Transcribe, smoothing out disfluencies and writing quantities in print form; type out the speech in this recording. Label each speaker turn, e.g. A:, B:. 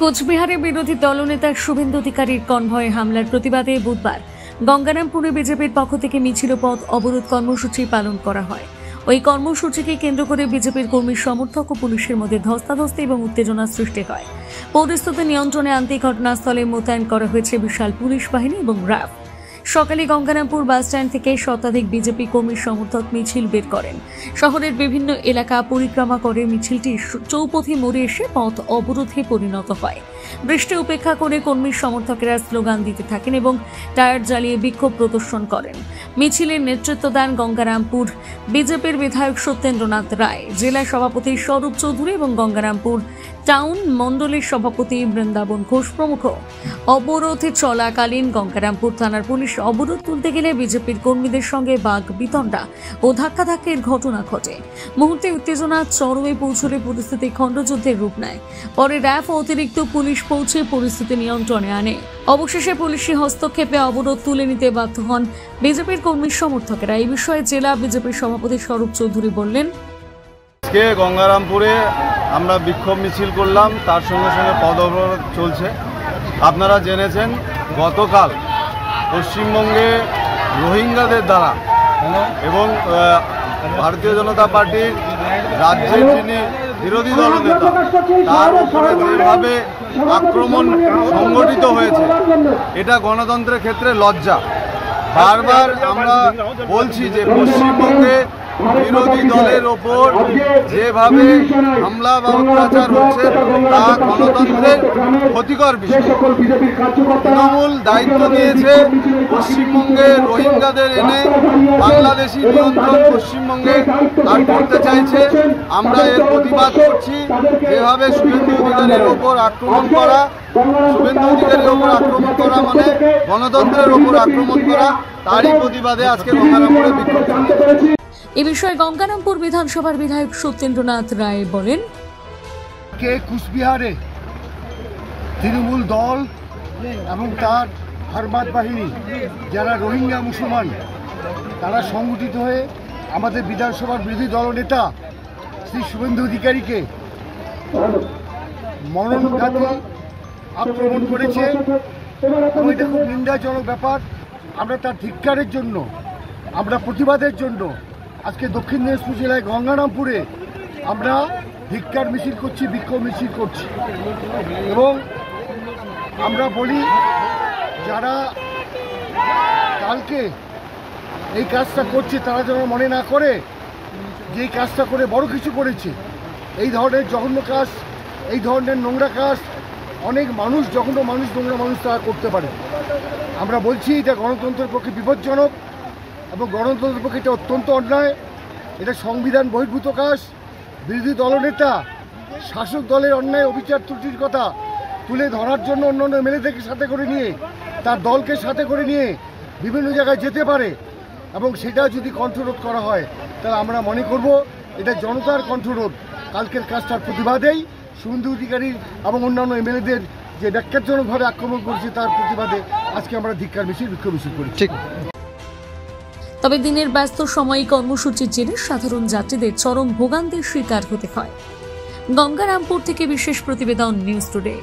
A: কোচবিহারে বিরোধী দলনেতা শুভেন্দু অধিকারীর কনভয়ে হামলার প্রতিবাদে বুধবার গঙ্গারামপুরে বিজেপির পক্ষ থেকে মিছিল ও পথ অবরোধ কর্মসূচি পালন করা হয়। ওই কর্মসূচিকে কেন্দ্র করে বিজেপির কর্মী সমর্থক ও পুলিশের মধ্যে ধস্তাধস্তি এবং উত্তেজনা সৃষ্টি হয়। পরিস্থিতি নিয়ন্ত্রণে আনতে ঘটনাস্থলে মোতায়েন করা হয়েছে বিশাল পুলিশ বাহিনী এবং র্যাব। সকালে গঙ্গারামপুর বাসস্ট্যান্ড থেকে শতাধিক বিজেপি কর্মী সমর্থক মিছিল বের করেন। শহরের বিভিন্ন এলাকা পরিক্রমা করে মিছিলটি চৌপথি মোড়ে এসে পথ অবরোধে পরিণত হয়। বৃষ্টি উপেক্ষা করে কর্মী সমর্থকেরা স্লোগান দিতে থাকেন এবং টায়ার জ্বালিয়ে বিক্ষোভ প্রদর্শন করেন। মিছিলের নেতৃত্ব দেন গঙ্গারামপুর বিজেপির বিধায়ক সত্যেন্দ্রনাথ রায়, জেলা সভাপতি স্বরূপ চৌধুরী এবং গঙ্গারামপুর টাউন মণ্ডলের সভাপতি বৃন্দাবন ঘোষ প্রমুখ। অবরোধে চলাকালীন গঙ্গারামপুর থানার পুলিশ অবরোধ তুলতে গেলে বিজেপির কর্মীদের সঙ্গে বাঘ বিতণ্ডা ও ধাক্কাধাক্কির ঘটনা ঘটে। মুহূর্তে উত্তেজনা চরমে পৌঁছলে পরিস্থিতি খণ্ডযুদ্ধের রূপ নেয়। পরে র্যাব ও অতিরিক্ত পুলিশ পৌঁছে পরিস্থিতি নিয়ন্ত্রণে আনে। অবশেষে পুলিশি হস্তক্ষেপে অবরোধ তুলে নিতে বাধ্য হন বিজেপির কর্মী সমর্থকেরা। এই বিষয়ে জেলা বিজেপির সভাপতি স্বরূপ চৌধুরী বললেন,
B: আজকে গঙ্গারামপুরে আমরা বিক্ষোভ মিছিল করলাম, তার সঙ্গে সঙ্গে পথ অবরোধ চলছে। আপনারা জেনেছেন গতকাল পশ্চিমবঙ্গে রোহিঙ্গাদের দ্বারা এবং ভারতীয় জনতা পার্টির রাজ্যের যিনি বিরোধী দলনেতা তার উপরে যেভাবে আক্রমণ সংগঠিত হয়েছে, এটা গণতন্ত্রের ক্ষেত্রে লজ্জা। বারবার আমরা বলছি যে পশ্চিমবঙ্গে বিরোধী দলের ওপর যেভাবে হামলা বা অত্যাচার হচ্ছে তা গণতন্ত্রের ক্ষতিকর বিষয়। তৃণমূল দায়িত্ব দিয়েছে পশ্চিমবঙ্গে রোহিঙ্গাদের এনে বাংলাদেশি নিয়ন্ত্রণ পশ্চিমবঙ্গে আর করতে চাইছে। আমরা এর প্রতিবাদ করছি। যেভাবে শুভেন্দু অধিকারীর ওপর আক্রমণ করা, শুভেন্দু অধিকারীর ওপর আক্রমণ করা মানে গণতন্ত্রের ওপর আক্রমণ করা, তারই প্রতিবাদে আজকে গঙ্গারামপুরে বিক্ষোভ চলছে।
A: এ বিষয়ে গঙ্গারামপুর বিধানসভার বিধায়ক সত্যেন্দ্রনাথ রায় বলেন,
C: কুচবিহারে তৃণমূল দল এবং তার ফারমাদ বাহিনী যারা রোহিঙ্গা মুসলমান তারা সংগঠিত হয়ে আমাদের বিধানসভার বিরোধী দলনেতা শ্রী শুভেন্দু অধিকারীকে মরণঘাতী আক্রমণ করেছে এবং এটা খুব নিন্দাজনক ব্যাপার। আমরা তার ধিক্কারের জন্য, আমরা প্রতিবাদের জন্য আজকে দক্ষিণ দিনাজপুর জেলায় গঙ্গারামপুরে আমরা ধিক্কার মিছিল করছি, বিক্ষোভ মিছিল করছি। এবং আমরা বলি যারা কালকে এই কাজটা করছে তারা যেন মনে না করে যে এই কাজটা করে বড় কিছু করেছে। এই ধরনের জঘন্য কাজ, এই ধরনের নোংরা কাজ অনেক মানুষ, জঘন্য মানুষ, নোংরা মানুষ তারা করতে পারে। আমরা বলছি এটা গণতন্ত্রের পক্ষে বিপজ্জনক এবং গণতন্ত্রের পক্ষে এটা অত্যন্ত অন্যায়। এটা সংবিধান বহির্ভূত কাজ। বিরোধী দলনেতা শাসক দলের অন্যায় অবিচার ত্রুটির কথা তুলে ধরার জন্য অন্যান্য এমএলএদেরকে সাথে করে নিয়ে, তার দলকে সাথে করে নিয়ে বিভিন্ন জায়গায় যেতে পারে এবং সেটা যদি কণ্ঠরোধ করা হয় তাহলে আমরা মনে করব এটা জনতার কণ্ঠরোধ। কালকের কাজটার প্রতিবাদেই শুভেন্দু অধিকারী এবং অন্যান্য এমএলএদের যে ব্যাখ্যাজনকভাবে আক্রমণ করছে তার প্রতিবাদে আজকে আমরা ধিক্কার মিছিল, বিক্ষোভ মিছিল করেছি।
A: তবে দিনের ব্যস্ত সময়ে কর্মসূচির জেরে সাধারণ যাত্রীদের চরম ভোগান্তির শিকার হতে হয়। গঙ্গারামপুর থেকে বিশেষ প্রতিবেদন, নিউজ টুডে।